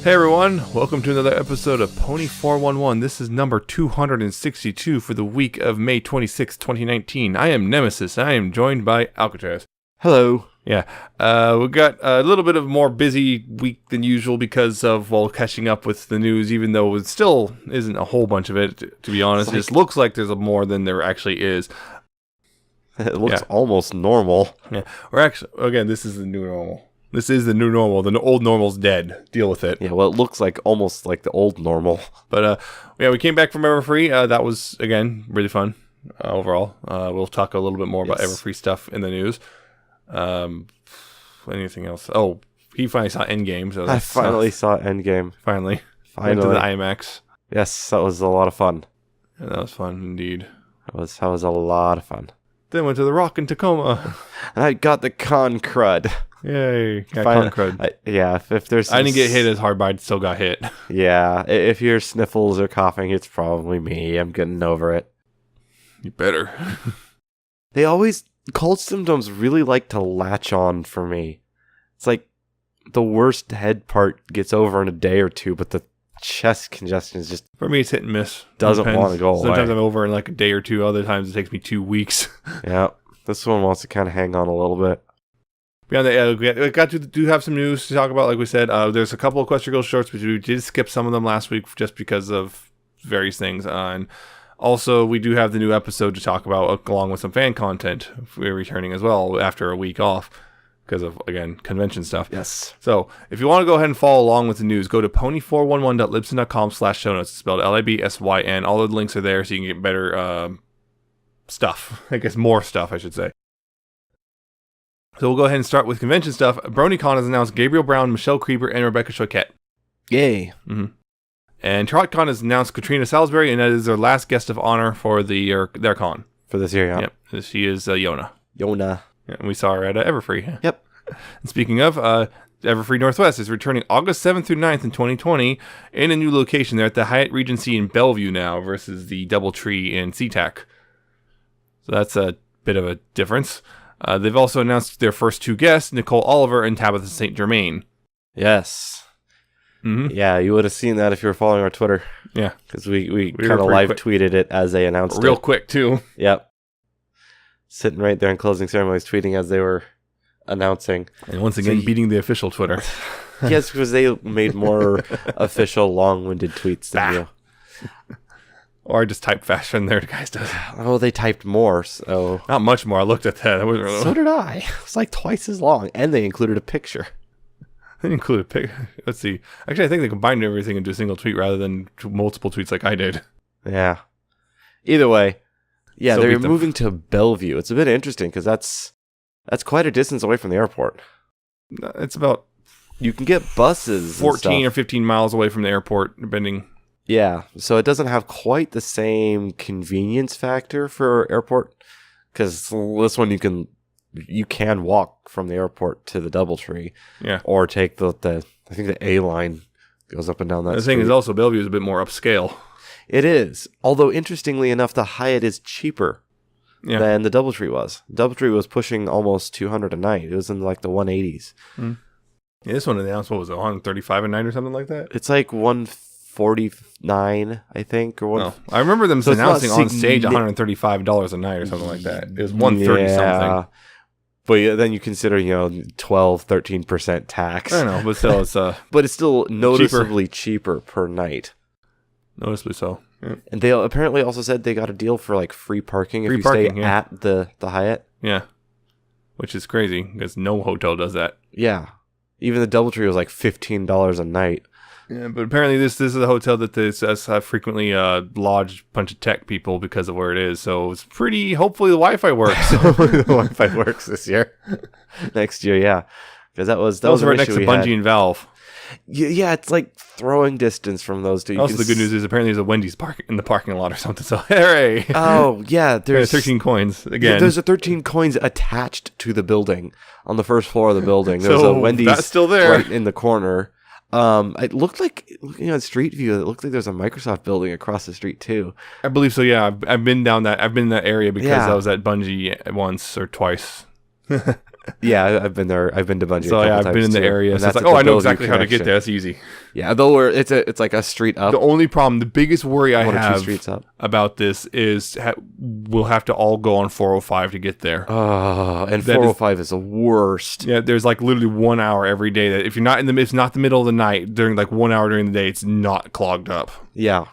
Hey everyone, welcome to another episode of Pony 411. This is number 262 for the week of May 26, 2019. I am Nemesis, and I am joined by Alca7raz. Hello. Yeah, we got a little bit of more busy week than usual because of, catching up with the news, even though it still isn't a whole bunch of it, to be honest. It just looks like there's more than there actually is. It looks almost normal. Yeah, we're actually, again, this is the new normal. This is the new normal. The old normal's dead. Deal with it. Yeah, well, it looks like almost like the old normal. But, we came back from Everfree. That was, again, really fun overall. We'll talk a little bit more about Everfree stuff in the news. Anything else? Oh, he finally saw Endgame. So I finally saw Endgame. Finally. Went to the IMAX. Yes, that was a lot of fun. Yeah, that was fun, indeed. That was a lot of fun. Then went to the Rock in Tacoma. And I got the con crud. Yay. Got con crud. If there's I didn't get hit as hard, but I still got hit. Yeah, if you're sniffles or coughing, it's probably me. I'm getting over it. You better. They always... Cold symptoms really like to latch on for me. It's like the worst head part gets over in a day or two, but the chest congestion is just... For me, it's hit and miss. Doesn't want to go away. Sometimes I'm over in like a day or two. Other times it takes me 2 weeks. Yeah, this one wants to kind of hang on a little bit. Beyond that, we do have some news to talk about, like we said. There's a couple of Equestria Girls shorts, but we did skip some of them last week just because of various things. And also, we do have the new episode to talk about, along with some fan content. We're returning as well after a week off because of, again, convention stuff. Yes. So, if you want to go ahead and follow along with the news, go to pony411.libsyn.com/show notes. It's spelled LIBSYN. All the links are there so you can get better stuff. I guess more stuff, I should say. So, we'll go ahead and start with convention stuff. BronyCon has announced Gabriel Brown, Michelle Creeper, and Rebecca Choquette. Yay. Mm-hmm. And TrotCon has announced Katrina Salisbury, and that is their last guest of honor for their con. For this year, yeah. Yep. She is Yona. Yona. Yeah, and we saw her at Everfree. Yep. And speaking of, Everfree Northwest is returning August 7th through 9th in 2020 in a new location. They're at the Hyatt Regency in Bellevue now versus the DoubleTree in SeaTac. So that's a bit of a difference. They've also announced their first two guests, Nicole Oliver and Tabitha St. Germain. Yes. Mm-hmm. Yeah, you would have seen that if you were following our Twitter. Yeah. Because we kind of live tweeted it as they announced Real quick, too. Yep. Sitting right there in closing ceremonies, tweeting as they were announcing. And once again, beating the official Twitter. Yes, because they made more official, long-winded tweets than you. Or I just typed faster than their guys does. Oh, they typed more, so... Not much more. I looked at that. So did I. It's like twice as long, and they included a picture. They included a picture. Let's see. Actually, I think they combined everything into a single tweet rather than multiple tweets like I did. Yeah. Either way, yeah, So they're moving to Bellevue. It's a bit interesting, because that's quite a distance away from the airport. It's about... You can get buses 14 or 15 miles away from the airport, depending... Yeah, so it doesn't have quite the same convenience factor for airport, because this one you can walk from the airport to the DoubleTree, or take the I think the A line goes up and down that. The thing is also Bellevue is a bit more upscale. It is, although interestingly enough, the Hyatt is cheaper than the DoubleTree was. DoubleTree was pushing almost $200 a night. It was in like the 180s. Mm. Yeah, this one announced what was it, $135 a night or something like that. It's like 149, I think, or what? No. I remember them announcing on stage $135 a night or something like that. It was 130 something. But then you consider, 12-13% tax. I know, but still, it's but it's still noticeably cheaper per night. Noticeably so. Yeah. And they apparently also said they got a deal for like free parking if you stay at the Hyatt. Yeah, which is crazy because no hotel does that. Yeah, even the DoubleTree was like $15 a night. Yeah, but apparently this is a hotel that has frequently lodged a bunch of tech people because of where it is. So it's pretty. Hopefully the Wi-Fi works. The Wi-Fi works this year. Next year, yeah, because that was right next to Bungie and Valve. Yeah, it's like throwing distance from those two. Also, the good news is apparently there's a Wendy's in the parking lot or something. So hooray! Oh yeah, there's 13 coins again. Yeah, there's 13 coins attached to the building on the first floor of the building. There's a Wendy's that's still there, right in the corner. It looked like, looking at Street View, it looked like there's a Microsoft building across the street too. I believe so. Yeah, I've been in that area because I was at Bungie once or twice. Yeah, I've been there. I've been to Bungie. So I've been in the area. So it's like, I know exactly how to get there. That's easy. Yeah, though it's like a street up. The only problem, the biggest worry I have about this is we'll have to all go on 405 to get there. Oh, and 405 is the worst. Yeah, there's like literally 1 hour every day that if you're not it's not the middle of the night during like 1 hour during the day, it's not clogged up. Yeah.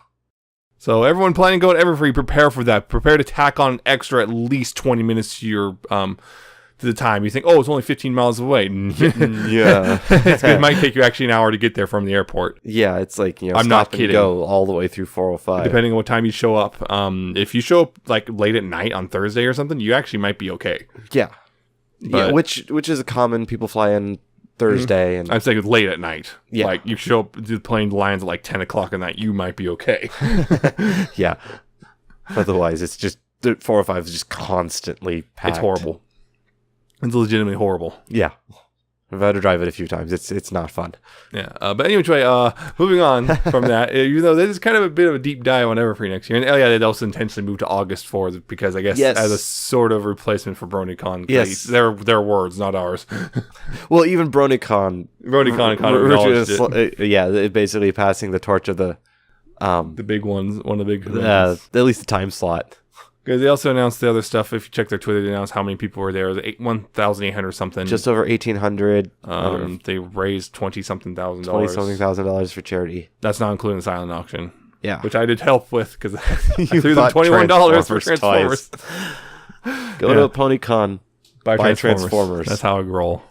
So everyone planning to go to Everfree, prepare for that. Prepare to tack on extra at least 20 minutes to your to the time. You think, it's only 15 miles away. Yeah. It might take you actually an hour to get there from the airport. Yeah, it's like, I'm not kidding. Go all the way through 405. Depending on what time you show up. If you show up like late at night on Thursday or something, you actually might be okay. Yeah. But, which is a common, people fly in Thursday. And I'm saying late at night. Yeah. Like you show up, the plane lands at like 10 o'clock at night, you might be okay. Yeah. Otherwise, it's just, 405 is just constantly packed. It's horrible. It's legitimately horrible. Yeah. I've had to drive it a few times. It's not fun. Yeah. But anyway, moving on from that, even though this is kind of a bit of a deep dive on Everfree next year. And they'd also intentionally moved to August because I guess as a sort of replacement for BronyCon. Yes. Their words, not ours. Well, even BronyCon acknowledged it. Yeah, basically passing the torch of the big ones, one of the big at least the time slot. Because they also announced the other stuff. If you check their Twitter, they announced how many people were there. 1,800 something. Just over 1,800. They raised $20-something thousand. $20-something $1,000 for charity. That's not including the silent auction. Yeah. Which I did help with because I threw them $21 for Transformers. Go to PonyCon. Buy Transformers. That's how I roll.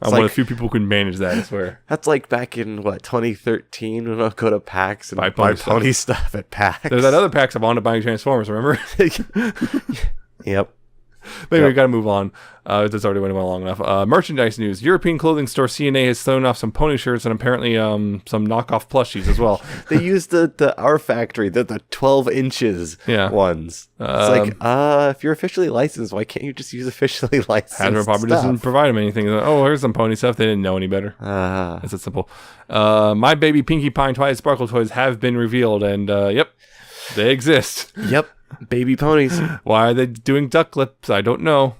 I'm one of the few people who can manage that, I swear. That's like back in, 2013 when I'll go to PAX and buy pony stuff at PAX. There's that other PAX I wanted to buy Transformers, remember? Yep. But anyway, we got to move on. This already went long enough. Merchandise news. European clothing store CNA has thrown off some pony shirts and apparently some knockoff plushies as well. They used the Our Factory, the 12 inches ones. It's like, if you're officially licensed, why can't you just use officially licensed Hasbro probably doesn't provide them anything. Here's some pony stuff. They didn't know any better. It's that simple. My Baby Pinkie Pie and Twilight Sparkle toys have been revealed, and yep, they exist. Yep. Baby ponies. Why are they doing duck lips? I don't know.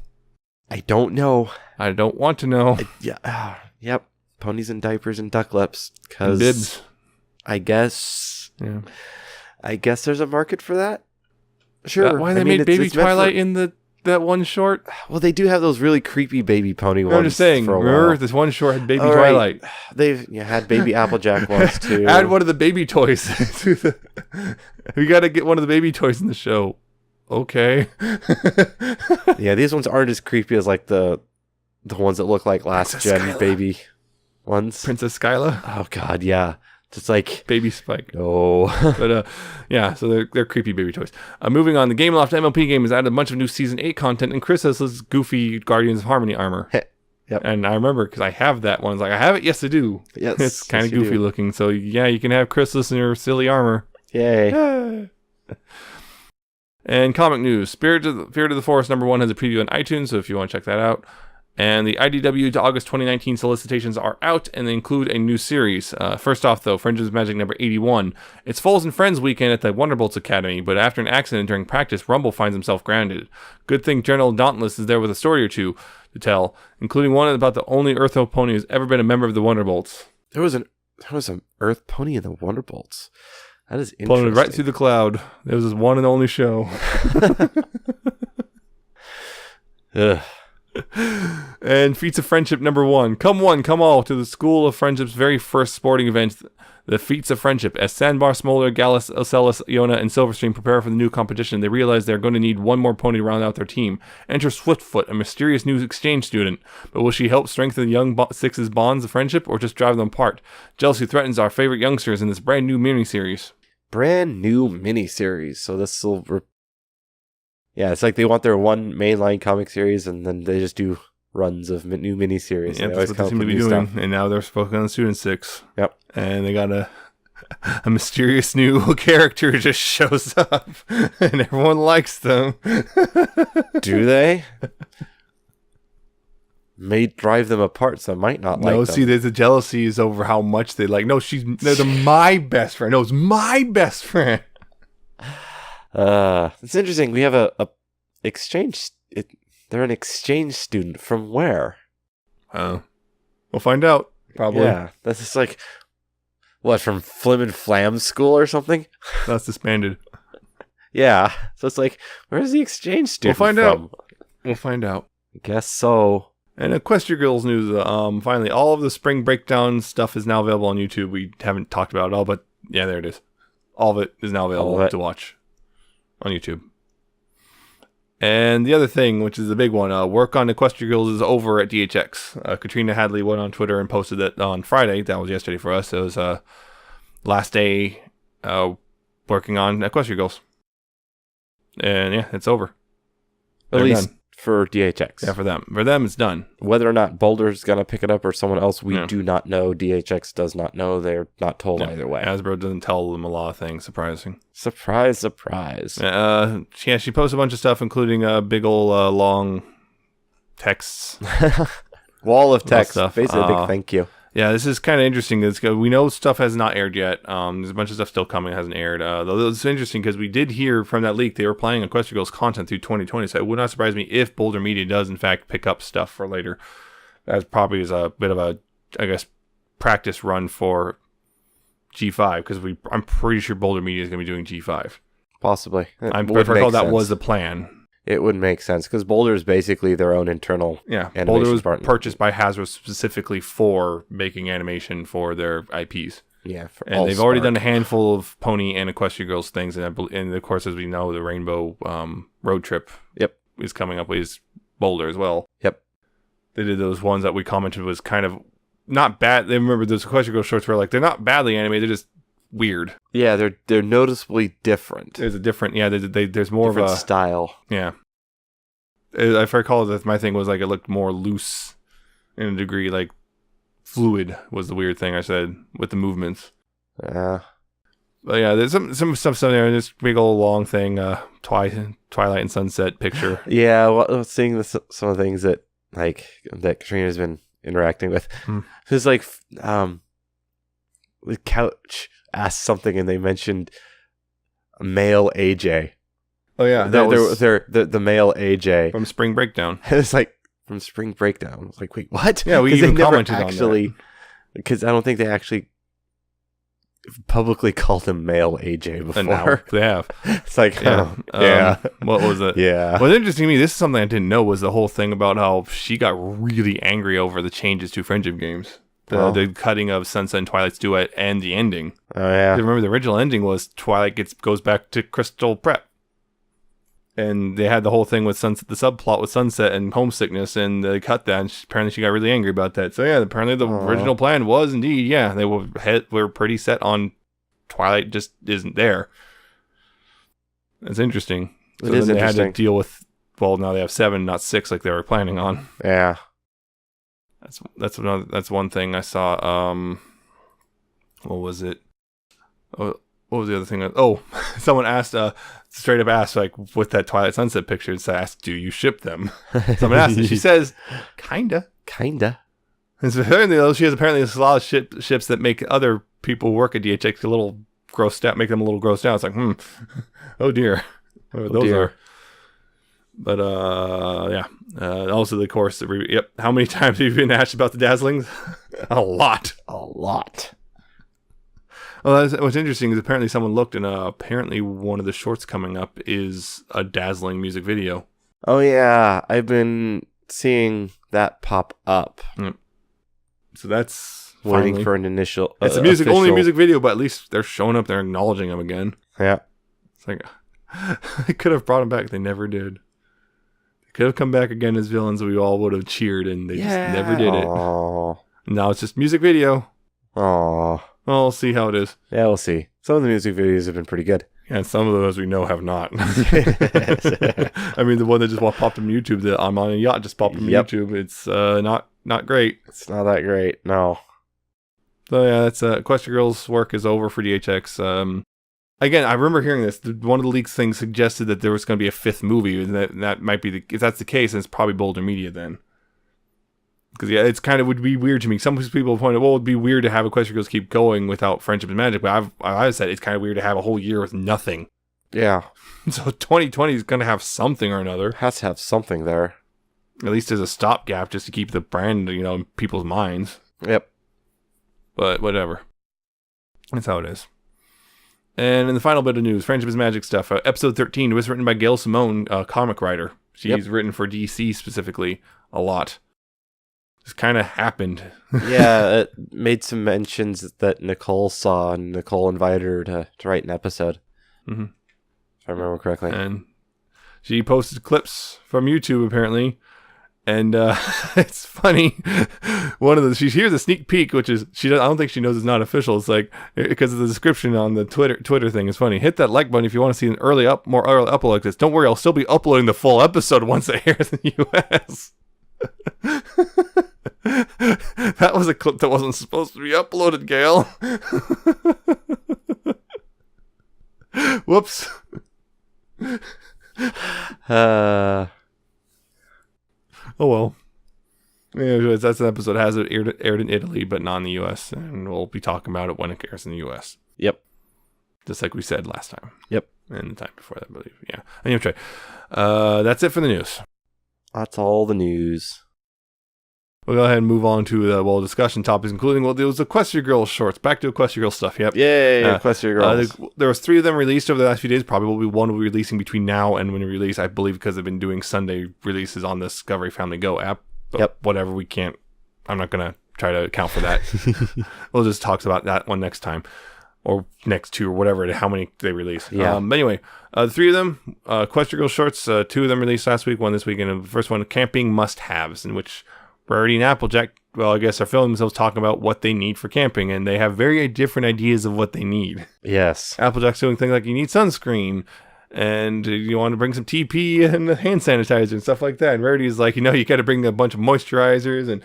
I don't know. I don't want to know. Yep. Ponies and diapers and duck lips. Because bibs. I guess. Yeah. I guess there's a market for that. Sure. Why they made Baby Twilight in that one short? Well, they do have those really creepy baby pony ones. I'm just saying. Remember, this one short had Baby Twilight. They've had Baby Applejack ones too. Add one of the baby toys. We got to get one of the baby toys in the show. Okay. Yeah, these ones aren't as creepy as like the ones that look like last gen Skyla. Baby ones. Princess Skyla. Oh God, yeah. Just like Baby Spike. Oh. But yeah, so they're creepy baby toys. Moving on, the Gameloft MLP game has added a bunch of new Season 8 content and Chris has his goofy Guardians of Harmony armor. Yep. And I remember because I have that one. It's like, I have it? Yes, I do. Yes. It's kind of goofy looking. So yeah, you can have Chrysalis in your silly armor. Yay. And comic news. Spirit of the Forest #1 has a preview on iTunes, so if you want to check that out. And the IDW to August 2019 solicitations are out, and they include a new series. First off, though, Friends Magic #81. It's Foles and Friends weekend at the Wonderbolts Academy, but after an accident during practice, Rumble finds himself grounded. Good thing General Dauntless is there with a story or two to tell, including one about the only Earth pony who's ever been a member of the Wonderbolts. There was an Earth pony in the Wonderbolts. That is interesting. Floated right through the cloud. There was this one and only show. Ugh. And Feats of Friendship #1. Come one, come all to the School of Friendship's very first sporting event, the Feats of Friendship. As Sandbar, Smolder, Gallus, Ocellus, Iona, and Silverstream prepare for the new competition, they realize they're going to need one more pony to round out their team. Enter Swiftfoot, a mysterious new exchange student. But will she help strengthen the young Six's bonds of friendship or just drive them apart? Jealousy threatens our favorite youngsters in this brand new miniseries. Brand new miniseries. So this will... Yeah, it's like they want their one mainline comic series and then they just do runs of new miniseries. Yeah, that's what they seem to be doing. Stuff. And now they're focusing on Student 6. Yep. And they got a mysterious new character just shows up and everyone likes them. Do they? May drive them apart, so I might not like them. No, see, there's a jealousy is over how much they like. No, they're my best friend. No, it's my best friend. It's interesting. We have a exchange. They're an exchange student from where? We'll find out. Probably. Yeah, that's just like, what, from Flim and Flam school or something? That's disbanded. Yeah, so it's like, where's the exchange student We'll find from? out. We'll find out. I guess so. And Equestria Girls news, finally, all of the spring breakdown stuff is now available on YouTube. We haven't talked about it all, but yeah, there it is. All of it is now available to watch on YouTube. And the other thing, which is the big one, work on Equestria Girls is over at DHX. Katrina Hadley went on Twitter and posted that on Friday. That was yesterday for us. It was last day working on Equestria Girls. And yeah, it's over. At least done. For DHX. Yeah, for them. For them, it's done. Whether or not Boulder's going to pick it up or someone else, we do not know. DHX does not know. They're not told either way. Hasbro doesn't tell them a lot of things. Surprising. Surprise, surprise. She posted a bunch of stuff, including big ol' long texts. Wall of text. Basically, a big thank you. Yeah, this is kind of interesting. We know stuff has not aired yet. There's a bunch of stuff still coming that hasn't aired. Though it's interesting because we did hear from that leak they were planning Equestria Girls content through 2020. So it would not surprise me if Boulder Media does, in fact, pick up stuff for later. That probably is a bit of a, I guess, practice run for G5 because I'm pretty sure Boulder Media is going to be doing G5. Possibly. I'm pretty sure that was the plan. It would make sense because Boulder is basically their own internal animation. Boulder was partner. Purchased by Hasbro specifically for making animation for their IPs. Yeah, and they've already done a handful of Pony and Equestria Girls things, and of course, as we know, the Rainbow Road Trip is coming up with Boulder as well. Yep, they did those ones that we commented was kind of not bad. They remember those Equestria Girls shorts were like they're not badly animated, they're just weird. Yeah, they're noticeably different. There's a different there's more different of a style. Yeah. If I recall that my thing was like it looked more loose in a degree, like fluid was the weird thing I said with the movements. Yeah. But yeah, there's some stuff in there. This big old long thing, Twilight and Sunset picture. Yeah, well, seeing some of the things that Katrina's been interacting with. It's like the couch asked something and they mentioned male AJ. Oh yeah, they're the male AJ from Spring Breakdown. It's like from Spring Breakdown. I was like, wait, what? Yeah, we even commented on that because I don't think they actually publicly called him male AJ before. And now they have. It's like, yeah. What was it? Yeah. What's interesting to me, this is something I didn't know, was the whole thing about how she got really angry over the changes to Friendship Games. The cutting of Sunset and Twilight's duet and the ending. Oh, yeah. Remember, the original ending was Twilight goes back to Crystal Prep. And they had the whole thing with Sunset, the subplot with Sunset and homesickness, and they cut that, and apparently she got really angry about that. So yeah, apparently the original plan was indeed, they were pretty set on Twilight just isn't there. That's interesting. So then they had to deal with, now they have 7, not 6 like they were planning on. Yeah. That's one thing I saw. What was it? What was the other thing? Someone asked, straight up asked, like, with that Twilight Sunset picture, it's asked, do you ship them? Someone asked, and she says, kinda. And so she has apparently a lot of ships that make other people work at DHX a little grossed out, make them a little grossed out. It's like, oh dear. Those are. But, yeah. Also, the course, how many times have you been asked about the Dazzlings? A lot. Well, what's interesting is apparently someone looked, and apparently one of the shorts coming up is a Dazzling music video. Oh, yeah. I've been seeing that pop up. Yep. So that's waiting for an initial. It's a only music video, but at least they're showing up. They're acknowledging them again. Yeah. It's like, they could have brought them back. They never did. They could have come back again as villains. We all would have cheered, and they just never did it. Now it's just music video. Aww. Well, we'll see how it is. Yeah, we'll see. Some of the music videos have been pretty good. Yeah, and some of those we know have not. I mean, the one that just popped on YouTube, that I'm on a yacht, just popped on YouTube. It's not great. It's not that great, no. So yeah, that's Equestria Girls' work is over for DHX. Again, I remember hearing this. One of the leaks things suggested that there was going to be a 5th movie, and that might be if that's the case, then it's probably Boulder Media then. Because it's kind of would be weird to me. Some people pointed, well, it'd be weird to have Equestria Girls keep going without Friendship and Magic. But I've said it's kind of weird to have a whole year with nothing. Yeah. So 2020 is going to have something or another. Has to have something there. At least as a stopgap just to keep the brand, in people's minds. Yep. But whatever. That's how it is. And in the final bit of news, Friendship is Magic stuff. Episode 13 was written by Gail Simone, a comic writer. She's written for DC specifically a lot. Just kind of happened. Yeah, it made some mentions that Nicole saw, and Nicole invited her to write an episode. Mm-hmm. If I remember correctly. And she posted clips from YouTube, apparently. And it's funny. She hears a sneak peek, which is I don't think she knows it's not official. It's like because of the description on the Twitter thing is funny. Hit that like button if you want to see an more early upload like this. Don't worry, I'll still be uploading the full episode once it airs in the US. That was a clip that wasn't supposed to be uploaded, Gail. Whoops. Oh well. Yeah, that's an episode that has it aired in Italy, but not in the US, and we'll be talking about it when it airs in the US. Yep. Just like we said last time. Yep. And the time before that, I believe. Yeah. Anyway, that's it for the news. That's all the news. We'll go ahead and move on to discussion topics, including there was Equestria Girls shorts. Back to Equestria Girls stuff. Yep. Yay, Equestria Girls. There was 3 of them released over the last few days. Probably one will be releasing between now and when we release, I believe, because they've been doing Sunday releases on the Discovery Family Go app. But whatever, we can't. I'm not gonna try to account for that. We'll just talk about that one next time, or next 2, or whatever. How many they release? Yeah. But anyway, the 3 of them, Equestria Girls shorts. 2 of them released last week, 1 this week, and the first one, camping must-haves, in which Rarity and Applejack, I guess, are filming themselves talking about what they need for camping, and they have very different ideas of what they need. Yes. Applejack's doing things like you need sunscreen, and you want to bring some TP and hand sanitizer and stuff like that. And Rarity's like, you got to bring a bunch of moisturizers and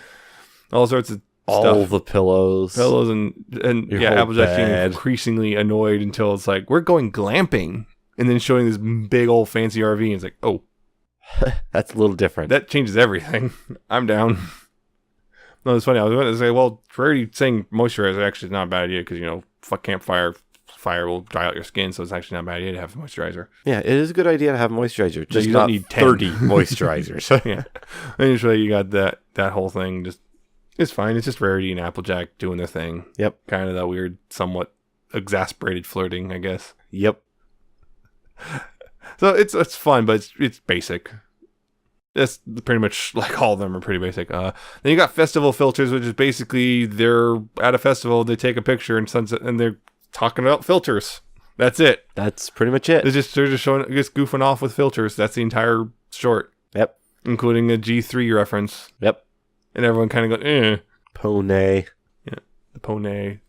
all sorts of stuff. All the pillows. And Applejack's getting increasingly annoyed until it's like, we're going glamping. And then showing this big old fancy RV, and it's like, oh. That's a little different. That changes everything. I'm down. No, it's funny. I was going to say, well, Rarity saying moisturizer actually is not a bad idea because, campfire fire will dry out your skin, so it's actually not a bad idea to have moisturizer. Yeah, it is a good idea to have moisturizer. Just you don't need 30 moisturizers. Yeah. And usually you got that whole thing. It's fine. It's just Rarity and Applejack doing their thing. Yep. Kind of that weird, somewhat exasperated flirting, I guess. Yep. So it's fun, but it's basic. That's pretty much like all of them are pretty basic. Then you got festival filters, which is basically they're at a festival, they take a picture and sunset, and they're talking about filters. That's it. That's pretty much it. They're just goofing off with filters. That's the entire short. Yep. Including a G3 reference. Yep. And everyone kind of goes, eh. Pone. Yeah. The pone.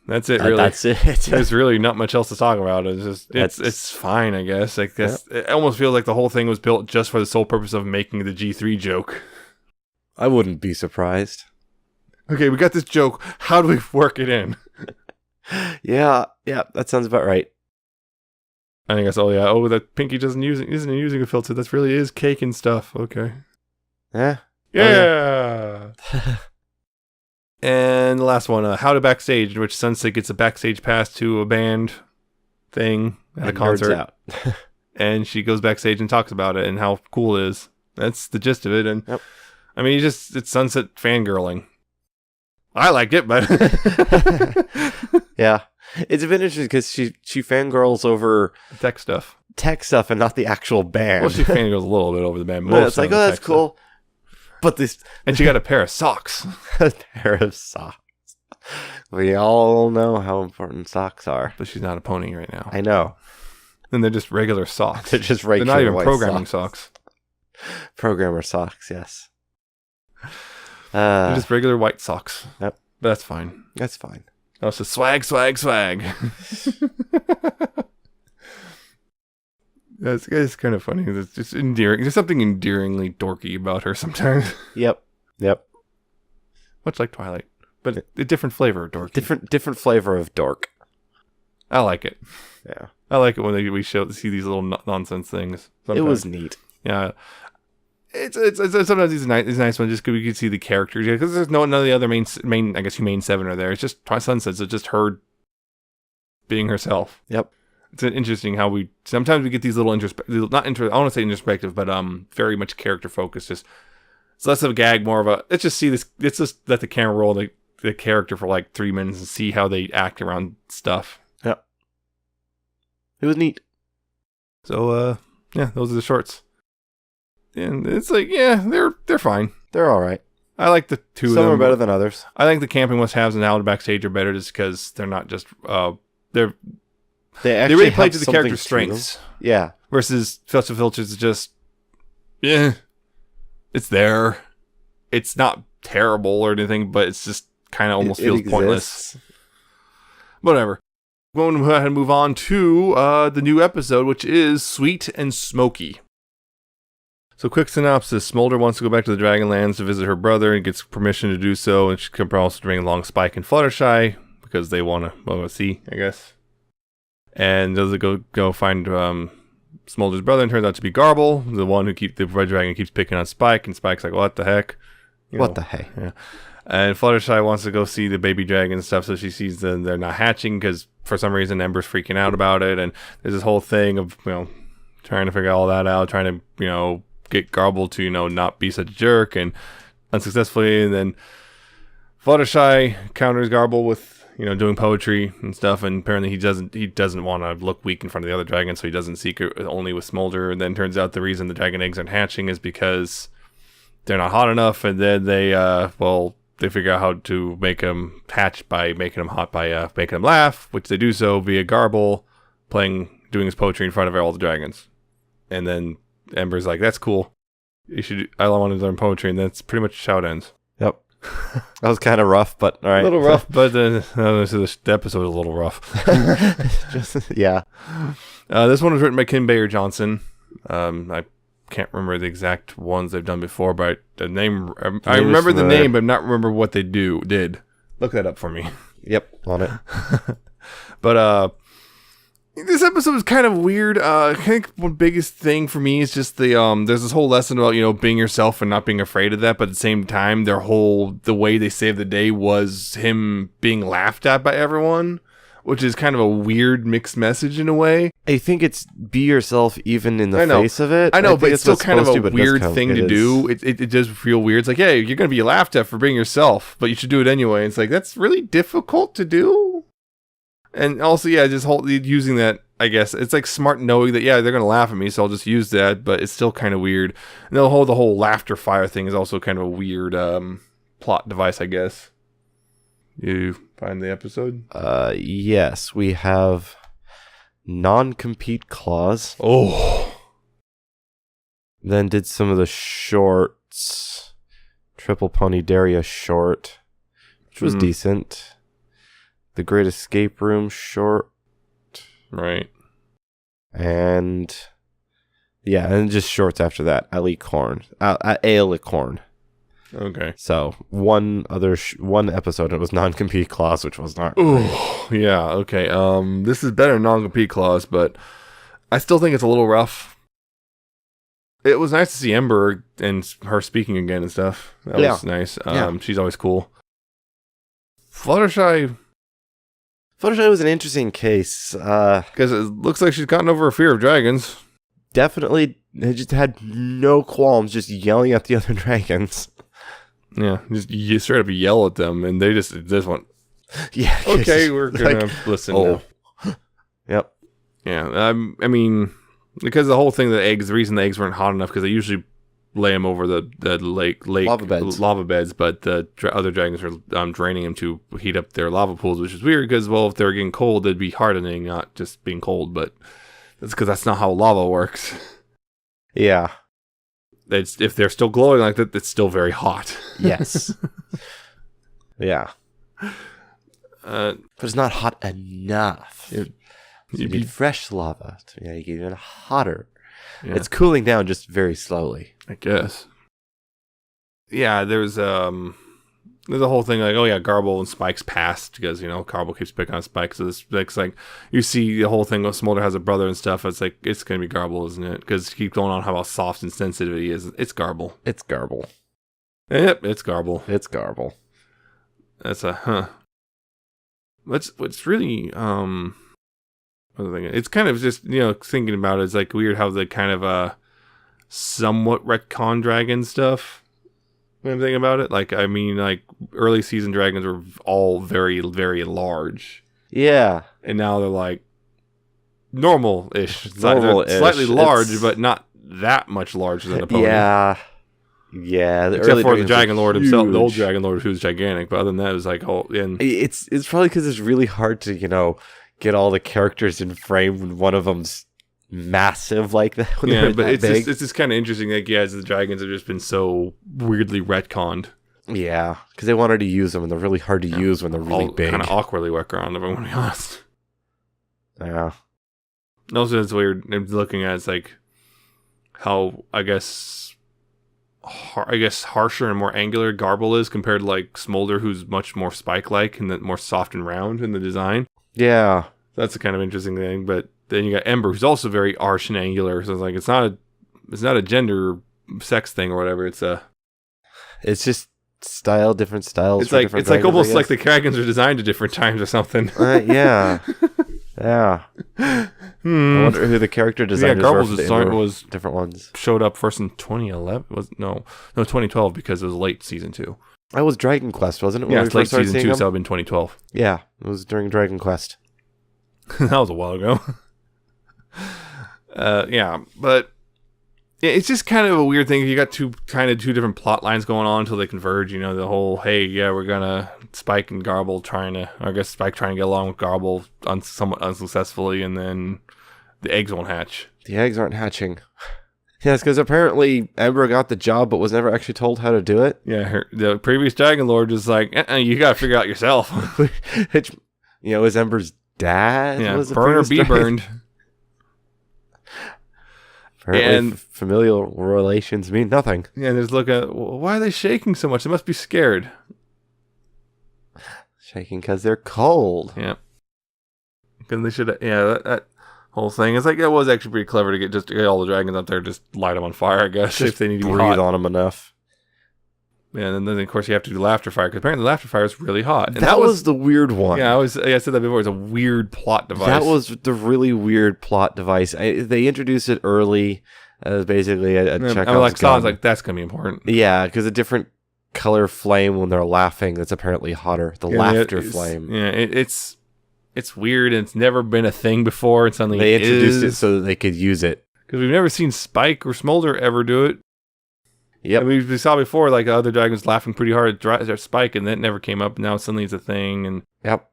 That's it, really. That's it. There's really not much else to talk about. It's just it's fine, I guess. I guess It almost feels like the whole thing was built just for the sole purpose of making the G3 joke. I wouldn't be surprised. Okay, we got this joke. How do we work it in? Yeah, that sounds about right. I guess. That Pinky isn't using a filter. That really is cake and stuff. Okay. Yeah. Yeah. And the last one, How to Backstage, in which Sunset gets a backstage pass to a band thing at a concert. Out. And she goes backstage and talks about it and how cool it is. That's the gist of it. And I mean, it's Sunset fangirling. I liked it, but yeah, it's been interesting because she fangirls over tech stuff and not the actual band. Well, she fangirls a little bit over the band. It's like, oh, that's cool. Stuff. But and she got a pair of socks. A pair of socks. We all know how important socks are. But she's not a pony right now. I know. And they're just regular socks. They're just regular. They're not even programming socks. Programmer socks, yes. They're just regular white socks. Yep. But that's fine. That's fine. Oh, so swag. It's kind of funny. It's just endearing. There's something endearingly dorky about her sometimes. Yep. Much like Twilight, but a different flavor of dorky. Different flavor of dork. I like it. Yeah. I like it when we see these little nonsense things. Sometimes. It was neat. Yeah. It's sometimes these nice ones just because we can see the characters, because there's none of the other main I guess main 7 are there. It's just Sunset, so just her being herself. Yep. It's interesting how sometimes we get these little I don't want to say introspective, but very much character focused. Just it's less of a gag, more of a let's just let the camera roll the character for like 3 minutes and see how they act around stuff. Yeah, it was neat. So yeah, those are the shorts, and it's like they're fine. They're all right. I like the two of them. Some are better than others. I think the camping must-haves and Out Backstage are better just because they're not just they really play to the character's strengths. Yeah. Versus Festival Filters is just it's there. It's not terrible or anything, but it's just kind of almost feels pointless. Whatever. We're going to go ahead and move on to the new episode, which is Sweet and Smoky. So, quick synopsis. Smolder wants to go back to the Dragonlands to visit her brother and gets permission to do so. And she can also bring along Spike and Fluttershy because they want to see, I guess. And does it go find Smolder's brother, and turns out to be Garble, the one who the Red Dragon keeps picking on Spike. And Spike's like, what the heck? What the heck? Yeah. And Fluttershy wants to go see the baby dragon and stuff, so she sees that they're not hatching because for some reason Ember's freaking out about it. And there's this whole thing of, trying to figure all that out, trying to, get Garble to, not be such a jerk, and unsuccessfully. And then Fluttershy counters Garble with, doing poetry and stuff. And apparently he doesn't want to look weak in front of the other dragon, so he doesn't seek it only with Smolder. And then turns out the reason the dragon eggs aren't hatching is because they're not hot enough. And then they figure out how to make them hatch by making them hot by making them laugh, which they do so via Garble doing his poetry in front of all the dragons. And then Ember's like, that's cool. I want to learn poetry, and that's pretty much how it ends. Yep. That was kind of rough, but all right. A little rough, but the episode was a little rough. Yeah. This one was written by Kim Bayer-Johnson. I can't remember the exact ones they've done before, but the name I remember the name, but not remember what they did. Look that up for me. Yep, on it. But this episode was kind of weird. I think one biggest thing for me is just there's this whole lesson about being yourself and not being afraid of that, but at the same time the way they saved the day was him being laughed at by everyone, which is kind of a weird mixed message in a way. I think it's be yourself even in the face of it. I know, but it's still kind of a weird thing to do. It does feel weird. It's like, hey, you're going to be laughed at for being yourself, but you should do it anyway. It's like, that's really difficult to do. And also, just using that, I guess, it's like smart knowing that, they're going to laugh at me, so I'll just use that, but it's still kind of weird. And the whole laughter fire thing is also kind of a weird plot device, I guess. You find the episode? Yes, we have non-compete clause. Oh. Then did some of the shorts. Triple Pony Daria short, which was decent. The Great Escape Room short. Right. And just shorts after that. Alicorn. Alicorn. Okay. So one episode, it was non-compete clause, which was not. Oh, yeah. Okay. This is better than non-compete clause, but I still think it's a little rough. It was nice to see Ember and her speaking again and stuff. That was nice. She's always cool. Fluttershy was an interesting case. Because it looks like she's gotten over her fear of dragons. Definitely, they just had no qualms just yelling at the other dragons. Yeah, you straight up yell at them, and they just went, yeah, okay, we're going to listen now. Yep. Yeah, I mean, because the whole thing, the reason the eggs weren't hot enough, because they usually lay them over the lake lava beds, but the other dragons are draining them to heat up their lava pools, which is weird because, if they're getting cold, they'd be hardening, not just being cold, but that's because that's not how lava works. Yeah. If they're still glowing like that, it's still very hot. Yes. Yeah. But it's not hot enough. You need fresh lava to make it even hotter. Yeah. It's cooling down just very slowly, I guess. Yeah, there's a whole thing like, Garble and Spike's past because Garble keeps picking on Spike, so it's like you see the whole thing with Smolder has a brother and stuff. It's like it's gonna be Garble, isn't it? Because it keeps going on how soft and sensitive he is. It's Garble. It's Garble. Yep, it's Garble. It's Garble. That's a What's really It's kind of just, thinking about it, it's like weird how the kind of somewhat retcon dragon stuff. When I'm thinking about it, like early season dragons were all very, very large. Yeah, and now they're like normal-ish, slightly large, but not that much larger than a pony. Yeah. The except for the Dragon Lord himself, the old Dragon Lord, who's gigantic. But other than that, it was like, it's probably because it's really hard to get all the characters in frame when one of them's massive like that. But it's just kind of interesting. Like, the dragons have just been so weirdly retconned. Yeah, because they wanted to use them, and they're really hard to use when they're really big. Kind of awkwardly retconned, if I want to be honest. Yeah. Also, it's weird. I'm looking at it's like how I guess harsher and more angular Garble is compared to like Smolder, who's much more spike-like and then more soft and round in the design. Yeah, that's a kind of interesting thing. But then you got Ember, who's also very harsh and angular. So it's like it's not a gender sex thing or whatever. It's just different styles. It's like almost like the dragons are designed at different times or something. Yeah. Yeah. I wonder who the character designers were for the different ones. Showed up first in 2011. 2012 because it was late season 2. That was Dragon Quest, wasn't it? Yeah, it's late season 2, so that would have been 2012. Yeah, it was during Dragon Quest. That was a while ago. But it's just kind of a weird thing. You got two different plot lines going on until they converge. The whole, we're gonna Spike and Garble Spike trying to get along with Garble somewhat unsuccessfully, and then the eggs won't hatch. The eggs aren't hatching. Yes, because apparently Ember got the job, but was never actually told how to do it. Yeah, the previous Dragon Lord was like, you gotta figure it out yourself. Is Ember's dad? Yeah, burn or be burned. Apparently, familial relations mean nothing. Yeah, there's why are they shaking so much? They must be scared. Shaking because they're cold. Yeah. Because they should. That whole thing. It's like it was actually pretty clever to get all the dragons up there, just light them on fire. I guess just if they need to breathe on them enough. Yeah, and then of course you have to do laughter fire because apparently laughter fire is really hot. And that was the weird one. Yeah, I said that before. It's a weird plot device. That was the really weird plot device. They introduced it early as basically a Chekhov's gun. I was like, that's gonna be important. Yeah, because a different color flame when they're laughing. That's apparently hotter. The laughter flame. Yeah, it's weird. And it's never been a thing before. And suddenly they introduced it so that they could use it. Because we've never seen Spike or Smolder ever do it. Yep. We saw before, like, other dragons laughing pretty hard at Spike, and that never came up. Now suddenly it's a thing. And yep.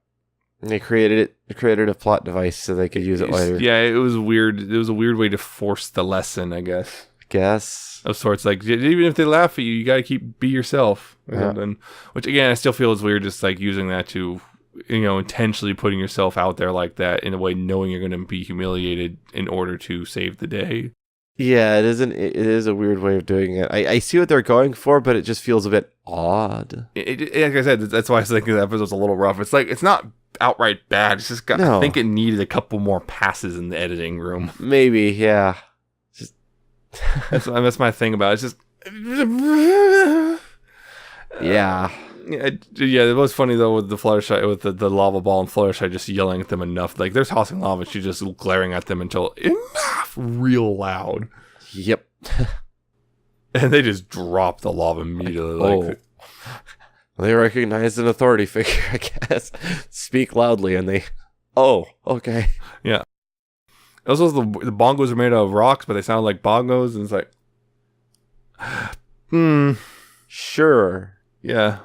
And they created it. They created a plot device so they could use it later. Yeah, it was weird. It was a weird way to force the lesson, I guess. Of sorts. Like, even if they laugh at you, you got to be yourself. Or something. Which, again, I still feel is weird, just, like, using that to, intentionally putting yourself out there like that in a way, knowing you're going to be humiliated in order to save the day. Yeah, it is a weird way of doing it. I see what they're going for, but it just feels a bit odd. Like I said, that's why I was thinking the episode's a little rough. It's like, it's not outright bad. It's just I think it needed a couple more passes in the editing room. Maybe, yeah. Just that's my thing about it. It's just... yeah. It was funny though with the Fluttershy, with the lava ball and Fluttershy just yelling at them enough. Like they're tossing lava, she's just glaring at them until enough, real loud. Yep. And they just drop the lava immediately. They recognize an authority figure, I guess. Speak loudly, and they. Oh, okay. Yeah. Also, the bongos are made out of rocks, but they sound like bongos, and it's like, sure. Yeah.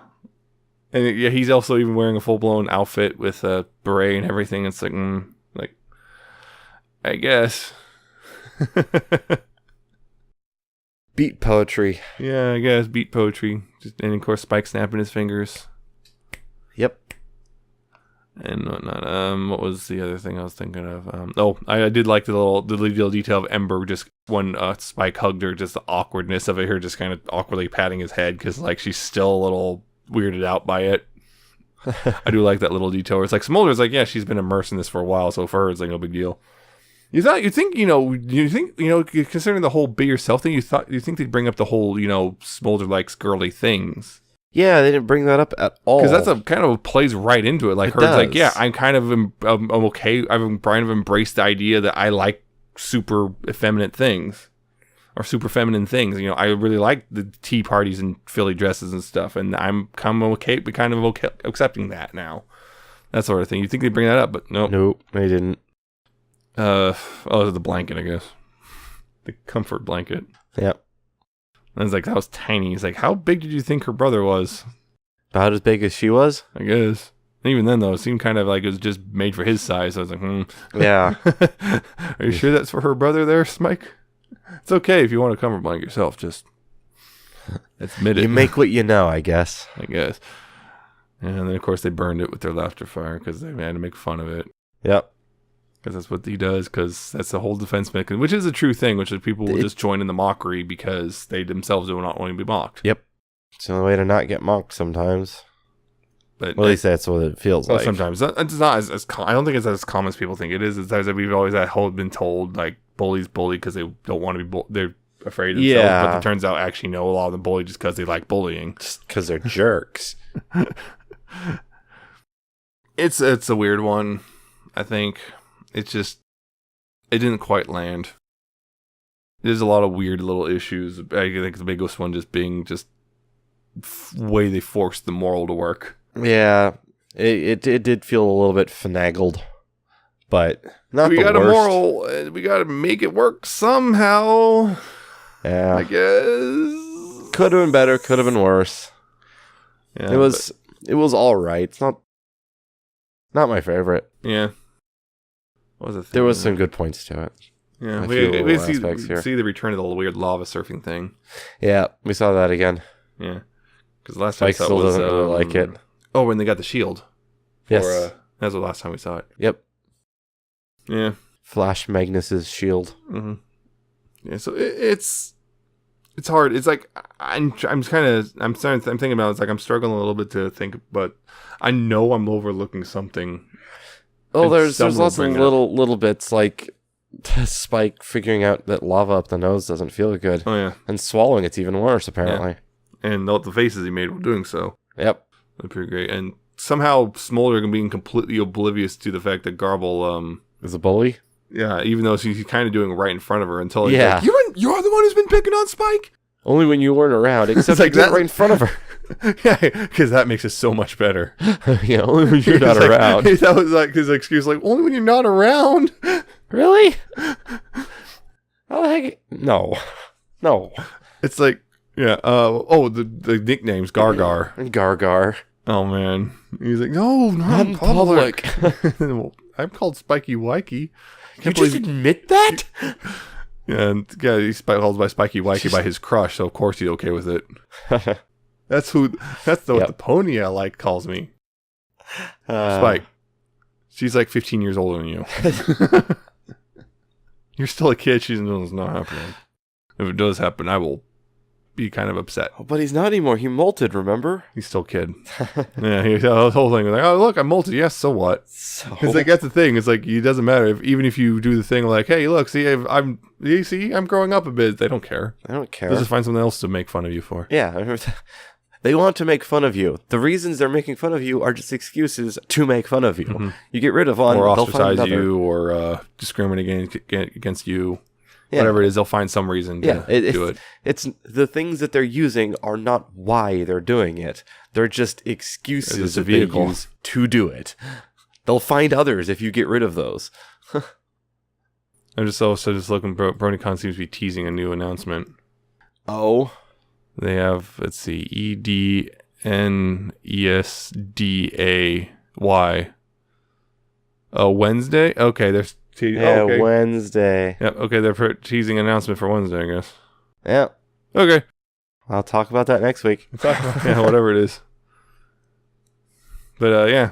And yeah, he's also even wearing a full-blown outfit with a beret and everything. It's like, I guess. Beat poetry. Yeah, I guess beat poetry. And of course, Spike snapping his fingers. Yep. And whatnot. What was the other thing I was thinking of? I did like the little detail of Ember just when Spike hugged her. Just the awkwardness of it. Her just kind of awkwardly patting his head because like she's still a little weirded out by it. I do like that little detail. It's like Smolder's like, yeah, she's been immersed in this for a while, so for her it's like no big deal. You think considering the whole be yourself thing, you think they'd bring up the whole Smolder likes girly things. Yeah, they didn't bring that up at all. Because that's a kind of plays right into it. Like It her, does. like, yeah, I'm kind of I'm okay. I've kind of embraced the idea that I like super effeminate things or super feminine things. You know, I really like the tea parties and Philly dresses and stuff, and I'm kind of okay accepting that now. That sort of thing. You think they bring that up, but nope. Nope, they didn't. The blanket, I guess. The comfort blanket. Yep. And it's like, that was tiny. He's like, how big did you think her brother was? About as big as she was? I guess. And even then, though, it seemed kind of like it was just made for his size. So I was like, Yeah. Are you sure that's for her brother there, Smike? It's okay if you want to comfort blanket yourself. Just admit it. You make what you know, I guess. I guess. And then, of course, they burned it with their laughter fire because they had to make fun of it. Yep. Because that's what he does, because that's the whole defense mechanism, which is a true thing, which is people will just join in the mockery because they themselves do not want to be mocked. Yep. It's the only way to not get mocked sometimes. But well, at least that's what it feels like. Sometimes. It's not as I don't think it's as common as people think it is. It's as we've always been told, like, bullies bully because they don't want to be they're afraid of themselves. Yeah. But it turns out actually no, a lot of them bully just because they like bullying. Just because they're jerks. It's a weird one, I think. It's just, it didn't quite land. There's a lot of weird little issues. I think the biggest one just being just way they forced the moral to work. Yeah, it did feel a little bit finagled, but not we the got worst. A moral. We got to make it work somehow. Yeah, I guess could have been better. Could have been worse. Yeah, it was all right. It's not my favorite. Yeah. What was it? There was some good points to it. Yeah, we see the return of the weird lava surfing thing. Yeah, we saw that again. Yeah, because last time I still doesn't really like it. Oh, when they got the shield. Yes, that's the last time we saw it. Yep. Yeah. Flash Magnus's shield. Mm-hmm. Yeah, so it's hard. It's like I'm thinking about it. It's like I'm struggling a little bit to think, but I know I'm overlooking something. Oh, there's lots of little bits like Spike figuring out that lava up the nose doesn't feel good. Oh yeah, and swallowing it's even worse apparently. Yeah. And the faces he made while doing so. Yep, they're pretty great. And somehow Smolder being completely oblivious to the fact that Garble is a bully. Yeah, even though she's kind of doing it right in front of her until he's like, you're the one who's been picking on Spike. Only when you weren't around, except like that right in front of her. Yeah, because that makes it so much better. Yeah, only when you're not around. That was like his excuse, like only when you're not around. Really? How the heck? No. It's like, yeah. The nicknames Gargar. Gargar. Oh man, he's like, no, not in public. I'm called Spiky Wikey. You just admit that? Yeah, and he's called by Spiky Wikey by his crush, so of course he's okay with it. That's what the pony I like calls me. Spike. She's like 15 years older than you. You're still a kid. She knows it's not happening. If it does happen, I will be kind of upset. Oh, but he's not anymore. He molted, remember? He's still a kid. Yeah, the whole thing was like, oh, look, I molted. Yes, so what? It's like, that's the thing. It's like, it doesn't matter. Even if you do the thing like, hey, look, I'm growing up a bit. They don't care. They don't care. They'll just find something else to make fun of you for. Yeah. They want to make fun of you. The reasons they're making fun of you are just excuses to make fun of you. Mm-hmm. You get rid of one, or ostracize you, or discriminate against you. Yeah. Whatever it is, they'll find some reason to do it. It's the things that they're using are not why they're doing it. They're just excuses that they use to do it. They'll find others if you get rid of those. I'm just also looking. BronyCon seems to be teasing a new announcement. Oh. They have, let's see, EDNESDAY. Wednesday? Okay, there's okay. Wednesday. Yep, okay, they're teasing an announcement for Wednesday, I guess. Yeah. Okay. I'll talk about that next week. Yeah, whatever it is. But, yeah.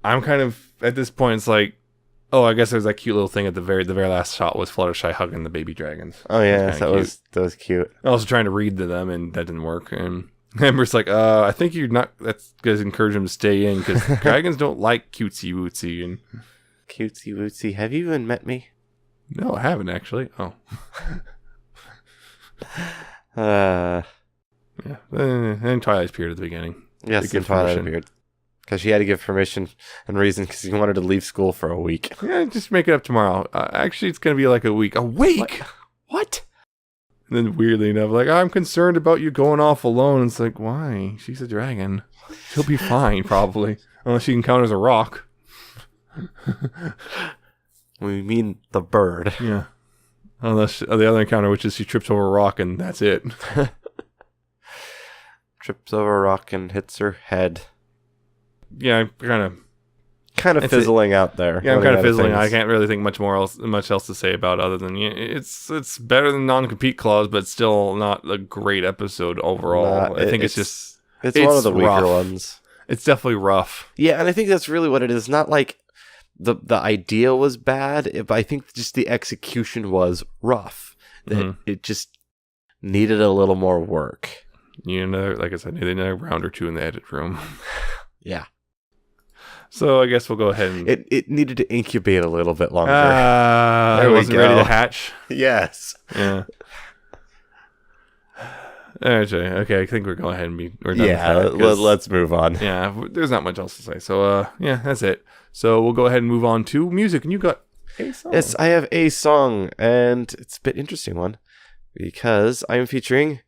I'm kind of, at this point, it's like, oh, I guess there's that cute little thing at the very last shot was Fluttershy hugging the baby dragons. Oh yeah, that was cute. I was trying to read to them, and that didn't work. And Amber's like, I think you're not. That's going to encourage them to stay in because dragons don't like cutesy wootsy and cutesy wootsy. Have you even met me? No, I haven't actually. Oh. Yeah, and Twilight's appeared at the beginning. Yes, and Twilight appeared. Because she had to give permission and reason because he wanted to leave school for a week. Yeah, just make it up tomorrow. Actually, it's going to be like a week. A week? What? And then weirdly enough, like, I'm concerned about you going off alone. It's like, why? She's a dragon. She'll be fine, probably. Unless she encounters a rock. We mean the bird. Yeah. Unless the other encounter, which is she trips over a rock and that's it. Trips over a rock and hits her head. Yeah, kind of fizzling out there. Yeah, I'm kind of fizzling. I can't really think much else to say about it other than it's better than non-compete clause, but still not a great episode overall. I think it's one of the weaker ones. It's definitely rough. Yeah, and I think that's really what it is. Not like the idea was bad, but I think just the execution was rough. It just needed a little more work. Like I said, needed another round or two in the edit room. Yeah. So I guess we'll go ahead and... It needed to incubate a little bit longer. It wasn't ready to hatch? Yes. Yeah. Okay, I think we're going ahead and we're done with that, let's move on. Yeah, there's not much else to say. So, yeah, that's it. So we'll go ahead and move on to music. And you got a song. Yes, I have a song, and it's a bit interesting one, because I am featuring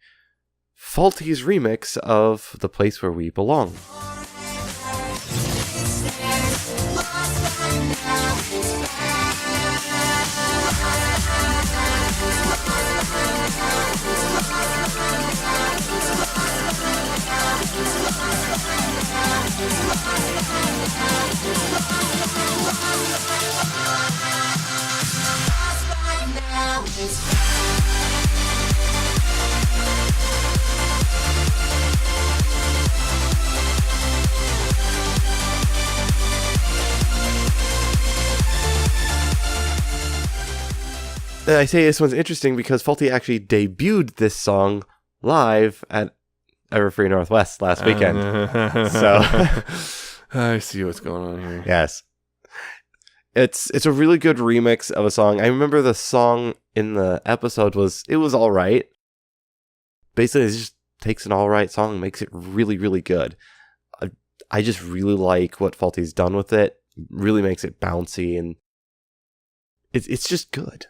Faulty's remix of The Place Where We Belong. I say this one's interesting because Faulty actually debuted this song live at Everfree Northwest last weekend. So I see what's going on here. Yes. It's a really good remix of a song. I remember the song in the episode was all right. Basically, it just takes an all right song and makes it really, really good. I just really like what Faulty's done with it. Really makes it bouncy and it's just good.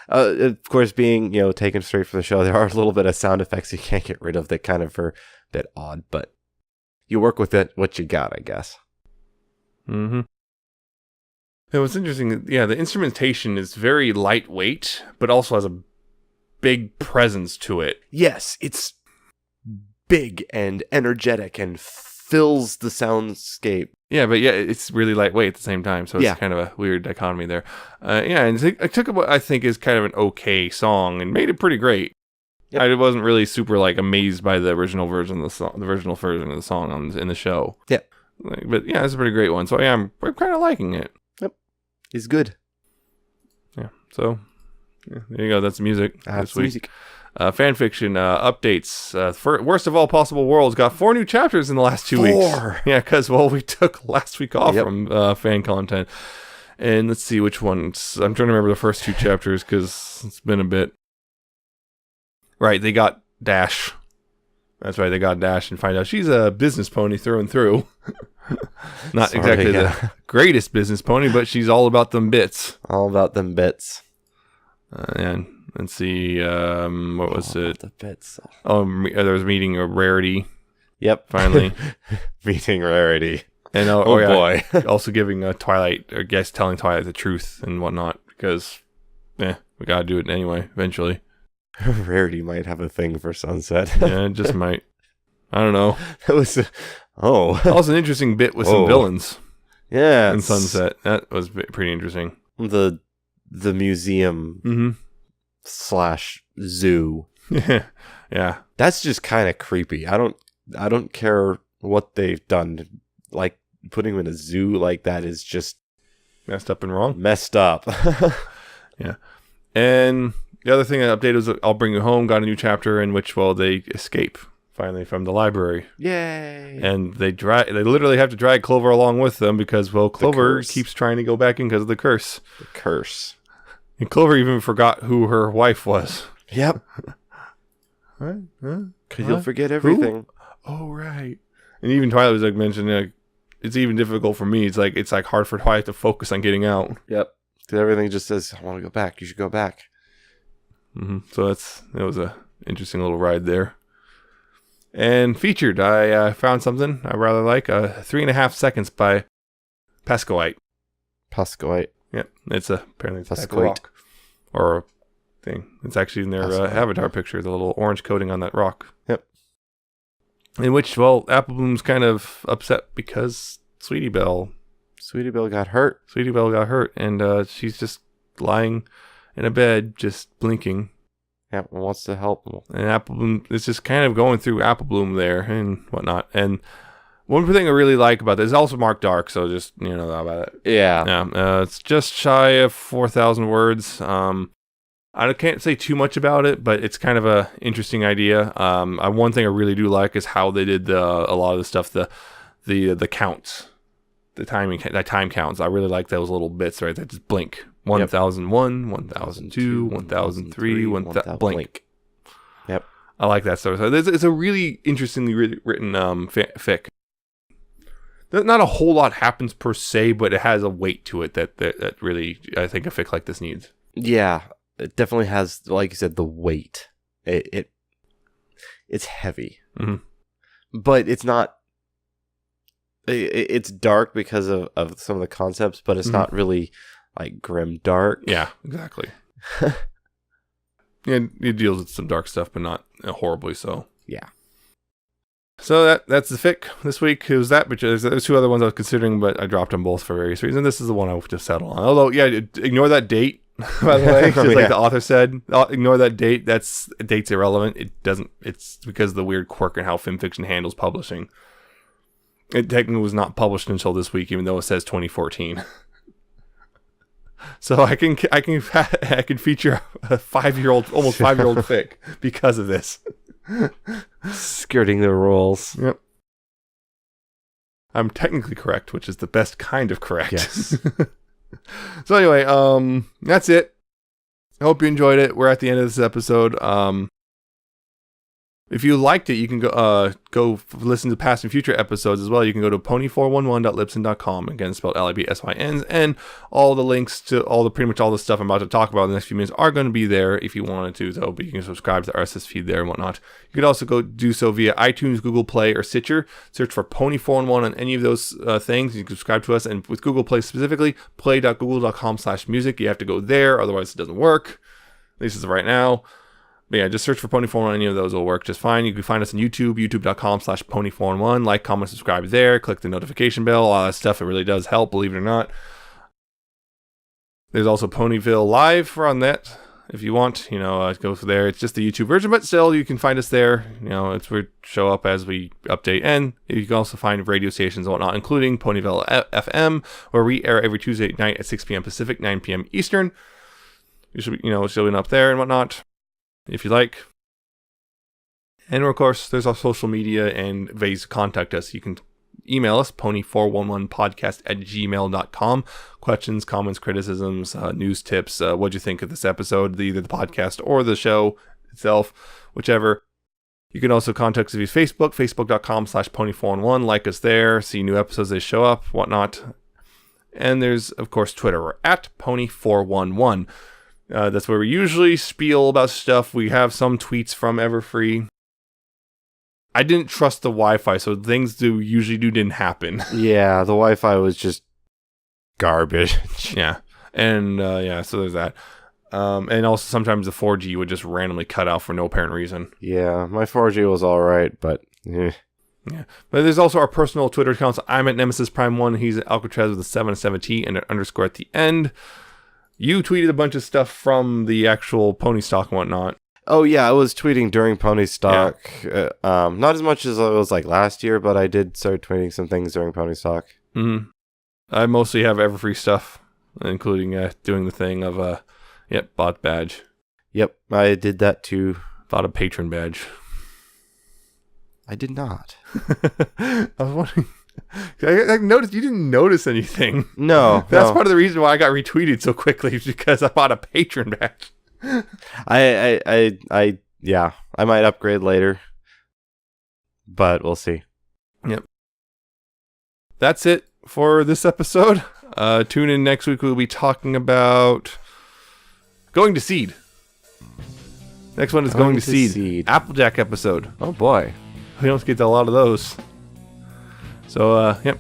Of course, being taken straight from the show, there are a little bit of sound effects you can't get rid of that kind of are a bit odd, but you work with it what you got, I guess. Mm-hmm. It was interesting. Yeah, the instrumentation is very lightweight, but also has a big presence to it. Yes, it's big and energetic and fills the soundscape. Yeah, but it's really lightweight at the same time, so it's kind of a weird dichotomy there. And I took what I think is kind of an okay song and made it pretty great. Yep. I wasn't really super amazed by the original version of the song, in the show. Yeah, but yeah, it's a pretty great one. So yeah, I'm kind of liking it. Yep, it's good. Yeah, so there you go. That's music this week. Music. Fanfiction updates. For Worst of All Possible Worlds got 4 new chapters in the last 2 weeks. Yeah, because we took last week off from fan content. And let's see which ones. I'm trying to remember the first 2 chapters because it's been a bit. Right, they got Dash. That's right, they got Dash and find out she's a business pony through and through. Not exactly the greatest business pony, but she's all about them bits. All about them bits. And let's see, what was it? The bits. Oh, there was meeting a Rarity. Yep. Finally. Meeting Rarity. And boy. Also giving Twilight, or guess telling Twilight the truth and whatnot, because, we gotta do it anyway, eventually. Rarity might have a thing for Sunset. Yeah, it just might. I don't know. That was, that was an interesting bit with some villains. Yeah. In Sunset. That was pretty interesting. The museum / zoo. Yeah. That's just kind of creepy. I don't care what they've done. Like putting him in a zoo like that is just messed up and wrong. Messed up. Yeah. And the other thing I updated was I'll Bring You Home got a new chapter in which they escape finally from the library. Yay. And they literally have to drag Clover along with them because Clover keeps trying to go back in because of the curse. The curse. And Clover even forgot who her wife was. Yep. What? Huh? Because you'll forget everything. Who? Oh, right. And even Twilight was like mentioning, it's even difficult for me. It's like hard for Twilight to focus on getting out. Yep. Because everything just says, I want to go back. You should go back. Mm-hmm. So it was a interesting little ride there. And featured, I found something I rather like. 3.5 Seconds by Pascoite. Pascoite. Yep. It's apparently Pascoite. a rock. Or a thing. It's actually in their avatar picture, the little orange coating on that rock. Yep. In which, well, Apple Bloom's kind of upset because Sweetie Belle got hurt. Sweetie Belle got hurt, and she's just lying in a bed, just blinking. Yep, wants to help. And Apple Bloom is just kind of going through Apple Bloom there and whatnot. And one thing I really like about this is also Mark Dark, so just, about it. Yeah. It's just shy of 4,000 words. I can't say too much about it, but it's kind of a interesting idea. One thing I really do like is how they did a lot of the stuff, the counts, the time counts. I really like those little bits right that just blink. 1001, 1002, 1003, 1000 blink. Yep. I like that stuff. So it's a really interestingly written fic. Not a whole lot happens per se, but it has a weight to it that really I think a fic like this needs. Yeah, it definitely has, like you said, the weight. It's heavy, but it's not. It's dark because of some of the concepts, but it's not really like grim dark. Yeah, exactly. Yeah, it deals with some dark stuff, but not horribly so. Yeah. So that's the fic this week. It was that, but there's 2 other ones I was considering, but I dropped them both for various reasons. This is the one I just settled on. Although, yeah, ignore that date, by the way. Just like the author said, ignore that date. Date's irrelevant. It's because of the weird quirk in how Fanfiction handles publishing. It technically was not published until this week, even though it says 2014. So I can feature a 5-year-old, almost 5-year-old fic because of this. Skirting the rules. Yep. I'm technically correct, which is the best kind of correct. Yes. So anyway, that's it. I hope you enjoyed it. We're at the end of this episode. If you liked it, you can go listen to past and future episodes as well. You can go to pony411.libsyn.com, again spelled LIBSYN, and all the links to pretty much all the stuff I'm about to talk about in the next few minutes are going to be there if you wanted to, though. But you can subscribe to the RSS feed there and whatnot. You could also go do so via iTunes, Google Play, or Stitcher. Search for Pony411 on any of those things. You can subscribe to us, and with Google Play specifically, play.google.com/music. You have to go there, otherwise it doesn't work. At least as of right now. But yeah, just search for Pony411 on any of those will work just fine. You can find us on YouTube, youtube.com/Pony411. Like, comment, subscribe there. Click the notification bell. All that stuff. It really does help, believe it or not. There's also Ponyville Live on that. If you want, go for there. It's just the YouTube version, but still, you can find us there. It's where we show up as we update. And you can also find radio stations and whatnot, including Ponyville FM, where we air every Tuesday night at 6 p.m. Pacific, 9 p.m. Eastern. You should be, showing up there and whatnot, if you like. And of course, there's our social media and ways to contact us. You can email us, pony411podcast@gmail.com. Questions, comments, criticisms, news tips. What'd you think of this episode, either the podcast or the show itself, whichever. You can also contact us via Facebook, facebook.com/pony411. Like us there, see new episodes as they show up, whatnot. And there's, of course, Twitter. We're at pony411. That's where we usually spiel about stuff. We have some tweets from Everfree. I didn't trust the Wi-Fi, so things didn't happen. Yeah, the Wi-Fi was just garbage. Yeah. And so there's that. And also sometimes the 4G would just randomly cut out for no apparent reason. Yeah, my 4G was alright, but Yeah. But there's also our personal Twitter accounts. I'm at Nemesis Prime 1. He's at Alca7raz with a 7T and an underscore at the end. You tweeted a bunch of stuff from the actual Pony Stock and whatnot. Oh yeah, I was tweeting during Pony Stock. Yeah. Not as much as it was like last year, but I did start tweeting some things during Pony Stock. Mm-hmm. I mostly have Everfree stuff, including doing the thing of bought badge. Yep, I did that too. Bought a patron badge. I did not. I was wondering. I noticed you didn't notice anything. No, that's part of the reason why I got retweeted so quickly, is because I bought a patron badge. I Yeah, I might upgrade later, but we'll see. Yep. That's it for this episode. Tune in next week. We'll be talking about going to seed. Next one is going to seed. Applejack episode. Oh boy. We don't get a lot of those. So, yep.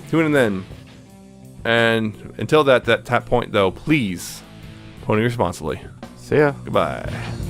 Tune in then. And until that point, though, please pony responsibly. See ya. Goodbye.